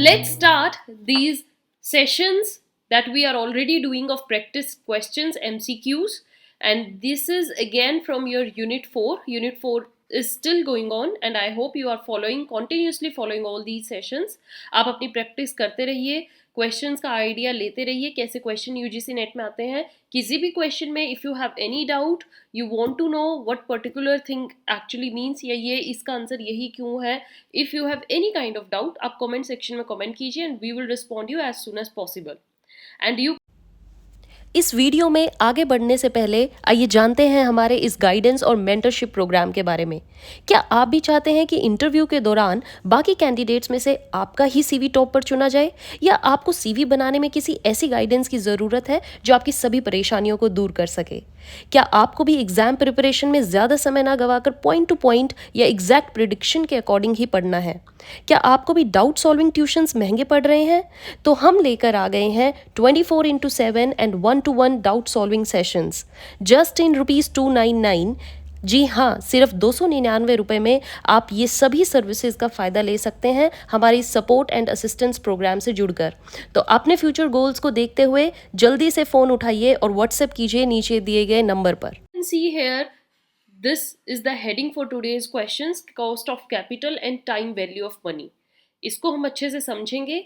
let's start these sessions that we are already doing of practice questions, MCQs. And this is again from your Unit 4. Unit 4 is still going on and I hope you are continuously following all these sessions. आप अपनी practice करते रहिए, questions का idea लेते रहिए, कैसे question UGC net में आते हैं. किसी भी क्वेश्चन में if you have any doubt, you want to know what particular thing actually means, या ये इसका आंसर यही क्यों है, if you have any kind of doubt, आप कमेंट सेक्शन में कमेंट कीजिए and we will respond you as soon as possible. And you इस वीडियो में आगे बढ़ने से पहले आइए जानते हैं हमारे इस गाइडेंस और मेंटरशिप प्रोग्राम के बारे में. क्या आप भी चाहते हैं कि इंटरव्यू के दौरान बाकी कैंडिडेट्स में से आपका ही सीवी टॉप पर चुना जाए, या आपको सीवी बनाने में किसी ऐसी गाइडेंस की ज़रूरत है जो आपकी सभी परेशानियों को दूर कर सके? क्या आपको भी एग्जाम प्रिपरेशन में ज़्यादा समय ना गवाकर पॉइंट टू पॉइंट या एग्जैक्ट प्रिडिक्शन के अकॉर्डिंग ही पढ़ना है? क्या आपको भी डाउट सॉल्विंग ट्यूशंस महंगे पड़ रहे हैं? तो हम लेकर आ गए हैं 24/7 and 1-to-1 doubt solving sessions just in ₹299. जी हाँ, सिर्फ 299 रुपये में आप ये सभी सर्विसेज का फ़ायदा ले सकते हैं हमारी सपोर्ट एंड असिस्टेंस प्रोग्राम से जुड़कर. तो अपने फ्यूचर गोल्स को देखते हुए जल्दी से फ़ोन उठाइए और व्हाट्सएप कीजिए नीचे दिए गए नंबर पर. can see here, this is the heading for today's questions, cost of capital and time value of money. इसको हम अच्छे से समझेंगे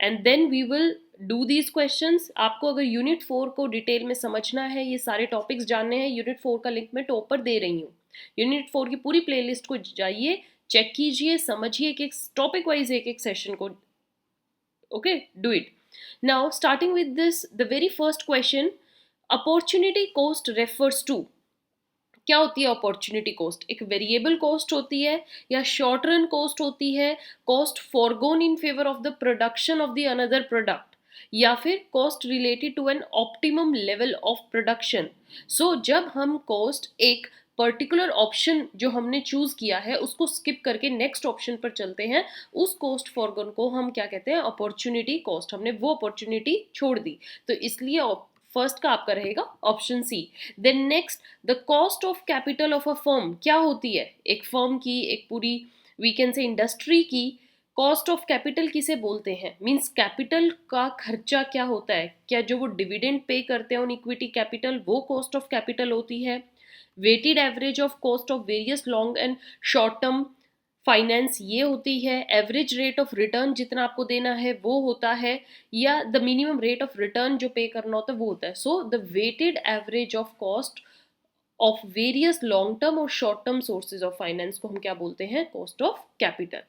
and then we will do these questions. आपको अगर यूनिट 4 को डिटेल में समझना है, ये सारे टॉपिक्स जानने हैं, यूनिट 4 का लिंक मैं टॉप पर दे रही हूँ. यूनिट 4 की पूरी प्लेलिस्ट को जाइए, चेक कीजिए, समझिए एक एक टॉपिक वाइज एक एक सेशन को. Okay, do it. Now starting with this, the very first question, opportunity cost refers to. क्या होती है अपॉर्चुनिटी कॉस्ट? एक वेरिएबल कॉस्ट होती है या शॉर्ट रन कॉस्ट होती है, cost forgone in favour of the production of the another product, या फिर cost related to an optimum level of production. So जब हम कॉस्ट एक पर्टिकुलर ऑप्शन जो हमने चूज किया है उसको स्किप करके नेक्स्ट ऑप्शन पर चलते हैं, उस कॉस्ट फॉरगोन को हम क्या कहते हैं? Opportunity cost. हमने वो अपॉर्चुनिटी छोड़ दी, तो इसलिए फर्स्ट का आपका रहेगा option C. Then next, the cost of capital of a firm. क्या होती है एक फर्म की, एक पूरी वी कैन से इंडस्ट्री की कॉस्ट ऑफ कैपिटल किसे बोलते हैं? मींस कैपिटल का खर्चा क्या होता है, क्या जो वो डिविडेंड पे करते हैं ऑन इक्विटी कैपिटल, वो कॉस्ट ऑफ कैपिटल होती है. Weighted average of cost of various long and short term finance ये होती है. एवरेज रेट ऑफ रिटर्न जितना आपको देना है वो होता है, या the minimum rate of return जो पे करना होता है वो होता है. So the weighted average of cost of various long term और short term sources of finance को हम क्या बोलते हैं? Cost of capital.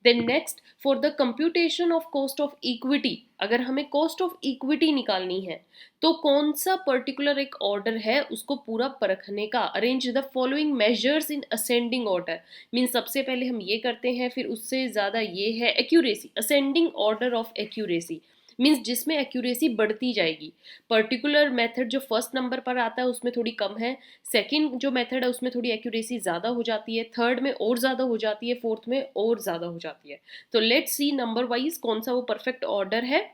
Then next, for the computation of cost of equity, अगर हमें कॉस्ट ऑफ इक्विटी निकालनी है तो कौन सा पर्टिकुलर एक ऑर्डर है उसको पूरा परखने का. Arrange the following measures in ascending order. Mean सबसे पहले हम ये करते हैं, फिर उससे ज़्यादा ये है accuracy, ascending order of accuracy. Means जिसमें एक्यूरेसी बढ़ती जाएगी. पर्टिकुलर मेथड जो फर्स्ट नंबर पर आता है उसमें थोड़ी कम है, सेकंड जो मेथड है उसमें थोड़ी एक्यूरेसी ज़्यादा हो जाती है, थर्ड में और ज़्यादा हो जाती है, फोर्थ में और ज़्यादा हो जाती है. तो लेट्स सी नंबर वाइज कौन सा वो परफेक्ट ऑर्डर है.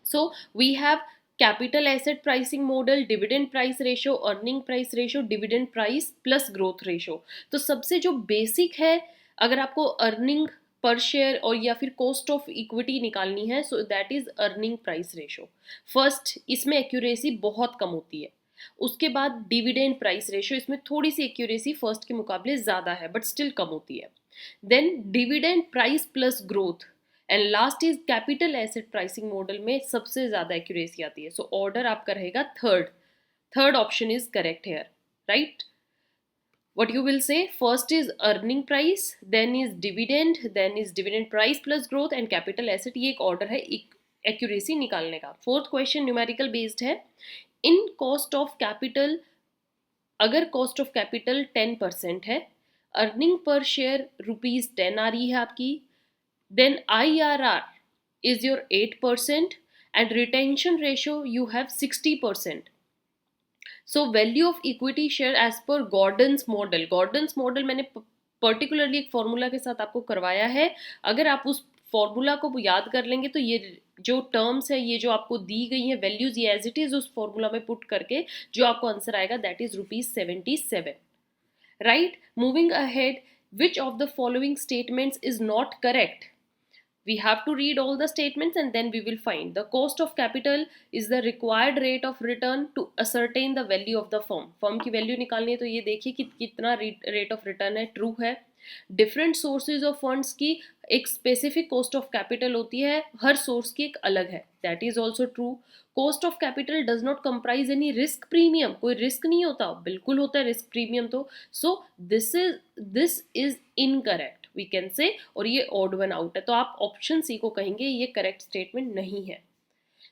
So we have capital asset pricing model, dividend price ratio, earning price ratio, dividend price plus growth ratio. तो सबसे जो बेसिक है, अगर आपको अर्निंग पर शेयर और या फिर कॉस्ट ऑफ इक्विटी निकालनी है, so that is earning price ratio. First इसमें एक्यूरेसी बहुत कम होती है. उसके बाद डिविडेंड प्राइस रेशो, इसमें थोड़ी सी एक्यूरेसी फर्स्ट के मुकाबले ज़्यादा है बट स्टिल कम होती है. Then dividend price plus growth, and last is capital asset pricing model में सबसे ज़्यादा एक्यूरेसी आती है. सो ऑर्डर आपका रहेगा third option is correct here, right. what you will say, first is earning price, then is dividend price plus growth and capital asset. ये एक order है एक्यूरेसी निकालने का. फोर्थ क्वेश्चन न्यूमेरिकल बेस्ड है. In cost of capital, अगर cost of capital 10% है, earning per share ₹10 आ रही है आपकी, then IRR is your 8% and retention ratio you have 60%. So value of equity share as per Gordon's model मैंने particularly एक formula के साथ आपको करवाया है. अगर आप उस फॉर्मूला को याद कर लेंगे तो ये जो टर्म्स है, ये जो आपको दी गई है वैल्यूज, ये एज इट इज उस फॉर्मूला में पुट करके जो आपको आंसर आएगा that is ₹77. Right. Moving ahead, which of the following statements is not correct? We have to read all the statements and then we will find the cost of capital is the required rate of return to ascertain the value of the firm. Firm की value निकालनी है तो ये देखिए कि कितना rate of return है, true है. डिफरेंट सोर्सेज ऑफ फंड्स की एक स्पेसिफिक कॉस्ट ऑफ कैपिटल होती है, हर सोर्स की एक अलग है, that is also true. Cost of capital does not comprise any risk premium, कोई रिस्क नहीं होता, बिल्कुल होता है रिस्क प्रीमियम तो. So this is incorrect we can say, और ये ऑड वन आउट है, तो आप ऑप्शन सी को कहेंगे ये करेक्ट स्टेटमेंट नहीं है.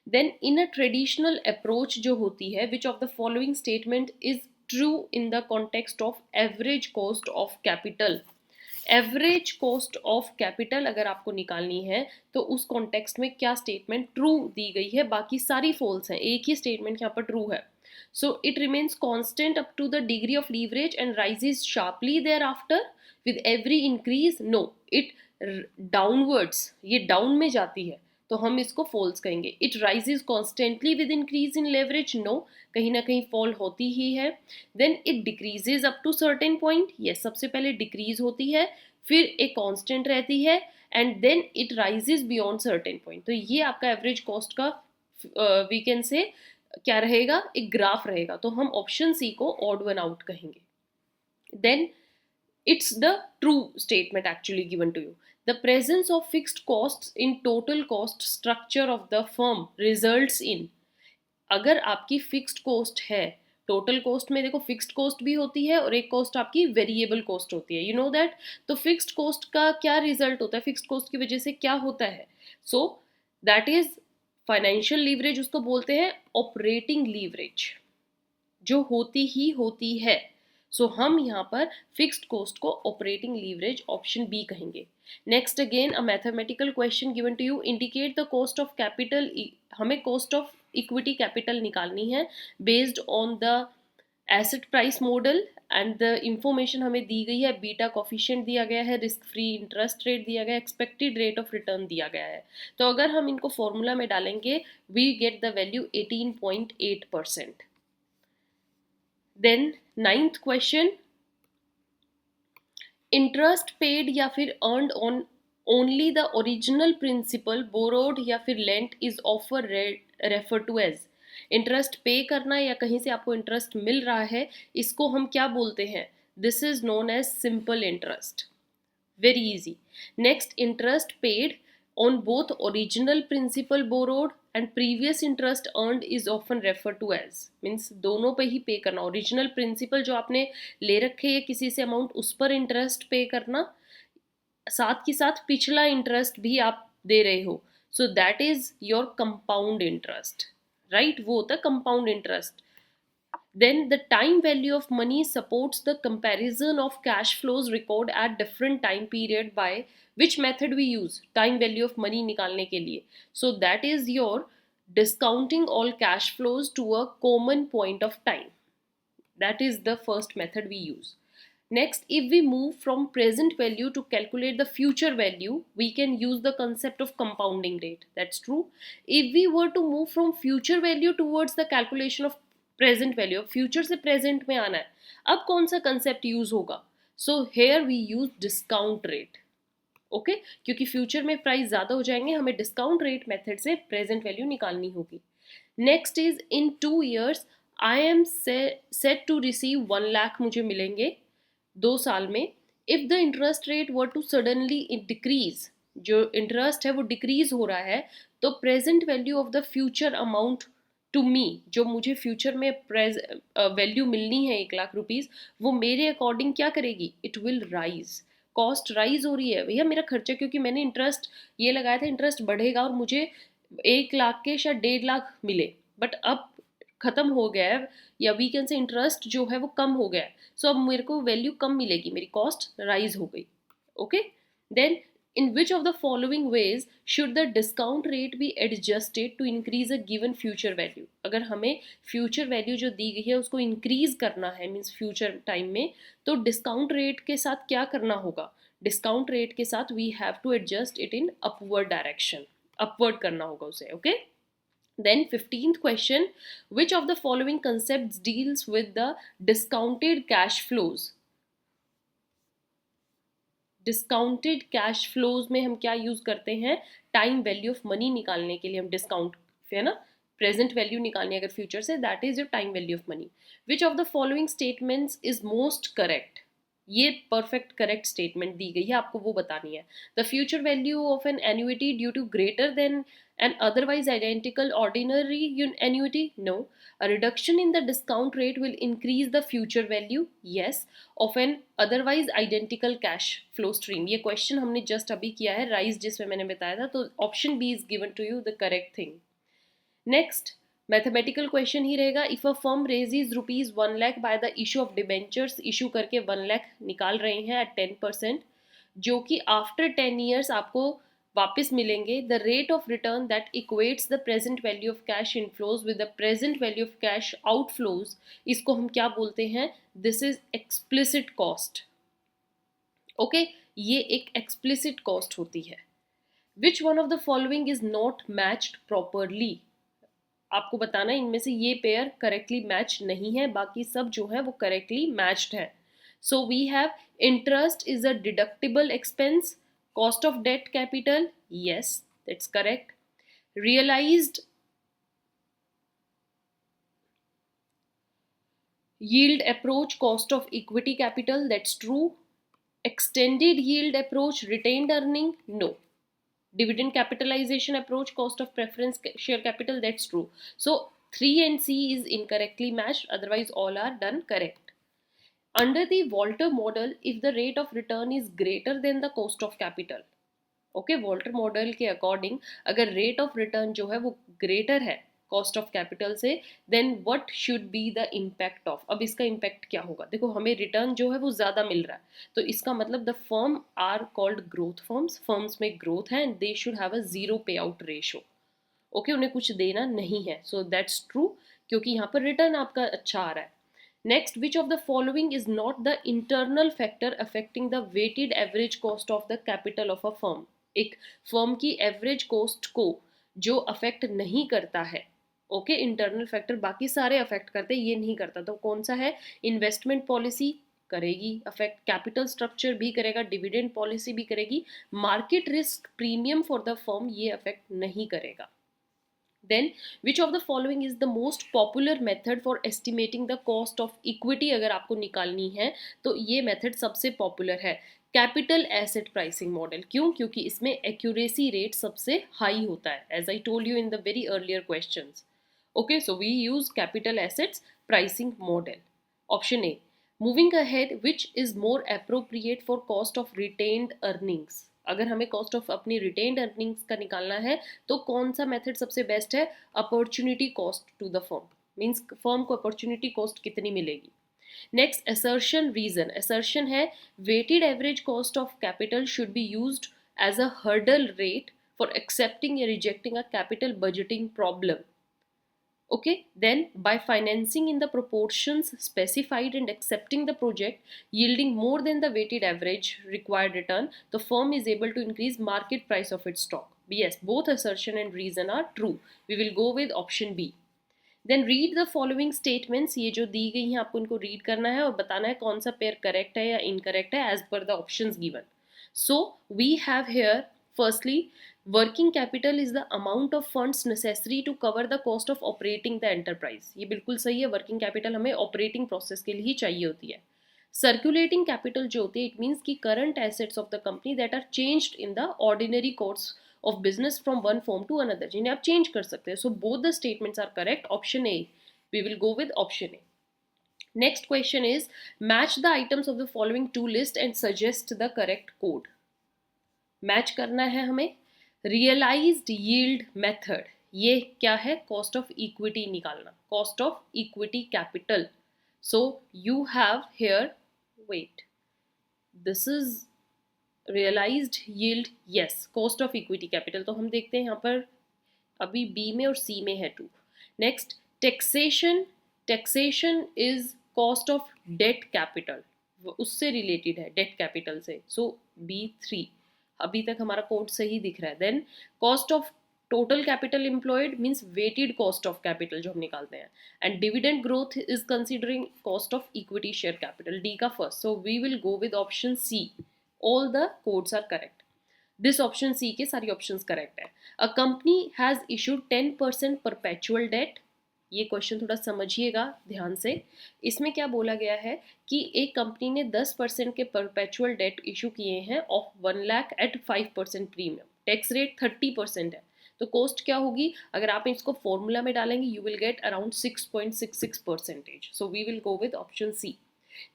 Then in a traditional approach जो होती है, which of the following statement is true in the context of average cost of capital. Average cost of capital अगर आपको निकालनी है तो उस कॉन्टेक्स्ट में क्या स्टेटमेंट ट्रू दी गई है, बाकी सारी फॉल्स हैं, एक ही स्टेटमेंट यहाँ पर ट्रू है. So it remains constant up to the degree of leverage and rises sharply thereafter with every increase. No, it downwards, ये डाउन में जाती है तो हम इसको फॉल्स कहेंगे. It rises constantly with increase in leverage. No, कहीं ना कहीं फॉल होती ही है. Then it decreases up to certain point. Yes, सबसे पहले डिक्रीज होती है, फिर एक कांस्टेंट रहती है, and then it rises beyond certain point. तो ये आपका एवरेज कॉस्ट का वी कैन से क्या रहेगा, एक ग्राफ रहेगा. तो हम ऑप्शन सी को ऑड वन आउट कहेंगे. Then it's the true statement actually given to you. The presence of fixed costs in total cost structure of the firm results in. अगर आपकी फिक्स्ड कॉस्ट है, total cost में देखो fixed cost भी होती है और एक कॉस्ट आपकी वेरिएबल कॉस्ट होती है, यू नो दैट. तो फिक्स्ड कॉस्ट का क्या रिजल्ट होता है, फिक्स्ड कॉस्ट की वजह से क्या होता है, so that is financial leverage, उसको बोलते हैं ऑपरेटिंग लीवरेज, जो होती ही होती है. सो हम यहाँ पर फिक्स्ड कॉस्ट को ऑपरेटिंग लीवरेज ऑप्शन बी कहेंगे. Next again a mathematical question given to you. Indicate the cost of capital. हमें कॉस्ट ऑफ इक्विटी कैपिटल निकालनी है based on the asset price model, and the information हमें दी गई है, beta coefficient दिया गया है, रिस्क फ्री इंटरेस्ट रेट दिया गया है, एक्सपेक्टेड रेट ऑफ रिटर्न दिया गया है. तो अगर हम इनको फॉर्मूला में डालेंगे we get the value 18.8%. Then ninth question, interest paid या फिर earned on only the original principal borrowed या फिर lent is offer refer to as. Interest pay करना या कहीं से आपको इंटरेस्ट मिल रहा है, इसको हम क्या बोलते हैं, this is known as simple interest. Very easy. Next, interest paid on both original principal borrowed and previous interest earned is often referred to as. Means दोनों पे ही पे करना, ओरिजिनल प्रिंसिपल जो आपने ले रखे है किसी से अमाउंट, उस पर इंटरेस्ट पे करना, साथ ही साथ पिछला इंटरेस्ट भी आप दे रहे हो, so that is your compound interest, right, वो होता है compound interest. Then the time value of money supports the comparison of cash flows record at different time period by which method we use time value of money निकालने के लिए. So that is your discounting all cash flows to a common point of time. That is the first method we use. Next, if we move from present value to calculate the future value, we can use the concept of compounding rate. That's true. If we were to move from future value towards the calculation of present value, future से present में आना है, अब कौन सा concept use होगा, so here we use discount rate. Okay, क्योंकि future में प्राइस ज्यादा हो जाएंगे, हमें डिस्काउंट रेट मेथड से प्रेजेंट वैल्यू निकालनी होगी. Next is in 2 years I am set to receive 1 lakh मुझे मिलेंगे 2 साल में. If the interest rate were to suddenly decrease, जो इंटरेस्ट है वो डिक्रीज हो रहा है, तो present value of the future amount to me, जो मुझे फ्यूचर में वैल्यू मिलनी है 1 लाख रुपीज़, वो मेरे अकॉर्डिंग क्या करेगी, it will rise. Cost rise हो रही है भैया, मेरा खर्चा क्योंकि मैंने इंटरेस्ट ये लगाया था, इंटरेस्ट बढ़ेगा और मुझे 1 लाख के शायद 1.5 लाख मिले, बट अब ख़त्म हो गया है, या वीकेंड से इंटरेस्ट जो है वो कम हो गया है, सो अब मेरे को वैल्यू कम मिलेगी, मेरी कॉस्ट राइज हो गई. Okay, then in which of the following ways should the discount rate be adjusted to increase a given future value. अगर हमें future value जो दी गई है उसको increase करना है, means future time में, तो discount rate के साथ क्या करना होगा, discount rate के साथ we have to adjust it in upward direction, upward करना होगा उसे. okay, then 15th question, which of the following concepts deals with the discounted cash flows. Discounted cash flows में हम क्या यूज करते हैं, टाइम वैल्यू ऑफ मनी निकालने के लिए हम डिस्काउंट, है ना, प्रेजेंट वैल्यू निकालनी है अगर फ्यूचर से, that is your time value of money. Which of the following statements is most correct, ये परफेक्ट करेक्ट स्टेटमेंट दी गई है, आपको वो बतानी है. The future value of an annuity due to greater than an otherwise identical ordinary annuity? No. A reduction in the discount rate will increase the future value? Yes. Of an otherwise identical cash flow stream. ये question हमने just अभी किया है राइज जिसमें मैंने बताया था, तो option B is given to you the correct thing. Next mathematical question ही रहेगा. If a firm raises rupees 1 lakh by the issue of debentures, issue करके 1 लाख निकाल रहे हैं एट 10%, जो कि आफ्टर 10 ईयर्स आपको वापस मिलेंगे. The rate of return that equates the present value of cash inflows with the present value of cash outflows, इसको हम क्या बोलते हैं, this is explicit cost. Okay, ये एक एक्सप्लिसिट कॉस्ट होती है. Which one of the following is not matched properly, आपको बताना है इनमें से ये पेयर करेक्टली मैच नहीं है, बाकी सब जो है वो करेक्टली मैच्ड है. So we have interest is a deductible expense. Cost of debt capital, yes, that's correct. Realized yield approach, cost of equity capital, that's true. Extended yield approach, retained earning, no. Dividend capitalization approach, cost of preference share capital, that's true. So 3 and C is incorrectly matched, otherwise all are done correct. Under the Walter model, if the rate of return is greater than the cost of capital, okay, Walter model के according अगर rate of return जो है वो greater है cost of capital से, then what should be the impact of. अब इसका impact क्या होगा, देखो हमें रिटर्न जो है वो ज़्यादा मिल रहा है, तो इसका मतलब the firm are called growth firms, firms में ग्रोथ है and they should have a zero payout ratio. Okay, उन्हें कुछ देना नहीं है, सो दैट्स ट्रू, क्योंकि यहाँ पर रिटर्न आपका अच्छा आ रहा है. Next, which of the following is not the internal factor affecting the weighted average cost of the capital of a firm. एक फर्म की एवरेज कॉस्ट को जो अफेक्ट नहीं करता है, ओके, इंटरनल फैक्टर बाकी सारे अफेक्ट करते, ये नहीं करता, तो कौन सा है, इन्वेस्टमेंट पॉलिसी करेगी अफेक्ट, कैपिटल स्ट्रक्चर भी करेगा, डिविडेंड पॉलिसी भी करेगी, market risk premium for the firm ये अफेक्ट नहीं करेगा. Then, which of the following is the most popular method for estimating the cost of equity, अगर आपको निकालनी है तो ये मेथड सबसे पॉपुलर है, कैपिटल एसेट प्राइसिंग मॉडल. क्यों, क्योंकि इसमें एक्यूरेसी रेट सबसे हाई होता है, as I told you in the very earlier questions. Okay, so we use capital assets pricing model. Option A. Moving ahead, which is more appropriate for cost of retained earnings, अगर हमें cost of अपनी retained earnings का निकालना है तो कौन सा method सबसे बेस्ट है, opportunity cost to the firm, means firm को अपॉर्चुनिटी कॉस्ट कितनी मिलेगी. नेक्स्ट, असर्शन रीजन, असर्शन है weighted average cost of capital should be used as a hurdle rate for accepting या rejecting a capital budgeting problem. Okay, then by financing in the proportions specified and accepting the project yielding more than the weighted average required return, the firm is able to increase market price of its stock. Yes, both assertion and reason are true. We will go with option B. Then read the following statements. ये जो दी गई हैं आपको इनको read करना है और बताना है कौन सा पेयर करेक्ट है या इनकरेक्ट है as per the options given. So we have here firstly, working capital is the amount of funds necessary to cover the cost of operating the enterprise. ये बिल्कुल सही है, वर्किंग कैपिटल हमें operating process के लिए ही चाहिए होती है. सर्कुलेटिंग कैपिटल जो होती है, इट मीन्स की current assets of the company that are changed in the ordinary course of business from one form to another, जिन्हें आप चेंज कर सकते हैं. So both the statements are correct. Option A, we will go with option A. Next question is match the items of the following to list and suggest the correct code. Match करना है हमें. Realised yield method, ये क्या है, cost of equity निकालना, cost of equity capital. So you have here, wait, this is realised yield, yes, cost of equity capital. तो हम देखते हैं यहाँ पर अभी बी में और सी में है two. Next, taxation, taxation is cost of debt capital, उससे रिलेटेड है डेट कैपिटल से. सो B3, अभी तक हमारा कोड सही दिख रहा है. Then cost of total capital employed means weighted cost of capital जो हम निकालते हैं. And dividend growth is considering cost of equity share capital, D का first. So we will go with option C, all the codes are correct. This option C के सारी options correct है. A company has issued 10% perpetual debt. ये question थोड़ा समझिएगा ध्यान से. इसमें क्या बोला गया है कि एक कंपनी ने 10% के परपेचुअल डेट इशू किए हैं of 1 lakh at 5% premium. Tax rate 30% है. तो कॉस्ट क्या होगी, अगर आप इसको फॉर्मूला में डालेंगे you will get around 6.66%. So we will go with option C.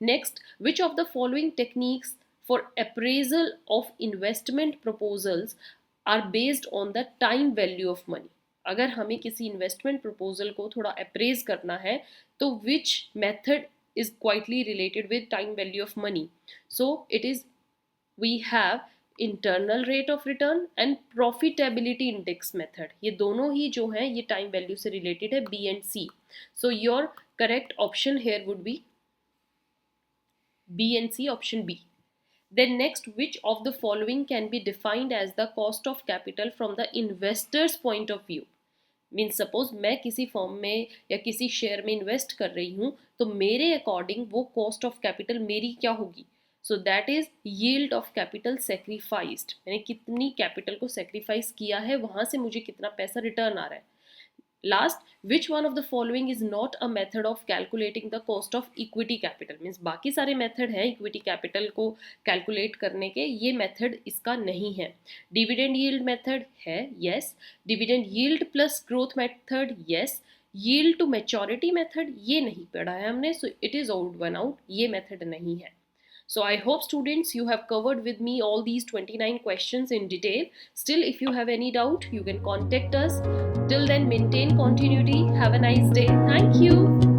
Next, which of the following techniques for appraisal of investment proposals are based on the time value of money. अगर हमें किसी investment proposal को थोड़ा apprise करना है तो which method is quietly related with time value of money. So it is we have internal rate of return and profitability index method. ये दोनों ही जो हैं ये टाइम वैल्यू से रिलेटेड है, B and C. So your correct option here would be B and C, option B. Then next, which of the following can be defined as the cost of capital from the investor's point of view? Means suppose मैं किसी firm में या किसी share में invest कर रही हूँ तो मेरे अकॉर्डिंग वो कॉस्ट ऑफ कैपिटल मेरी क्या होगी. So that is yield of capital sacrificed. मैंने कितनी कैपिटल को सेक्रीफाइस किया है, वहाँ से मुझे कितना पैसा रिटर्न आ रहा है. Last, which one of the following is not a method of calculating the cost of equity capital. Means बाकी सारे मेथड हैं इक्विटी कैपिटल को कैलकुलेट करने के, ये मेथड इसका नहीं है. डिविडेंड यील्ड मेथड है, yes. Dividend yield plus growth method, yes. Yield to maturity method ये नहीं पढ़ा है हमने, so it is out one out, ये मेथड नहीं है. So I hope students you have covered with me all these 29 questions in detail. Still, if you have any doubt, you can contact us. Till then, maintain continuity. Have a nice day. Thank you.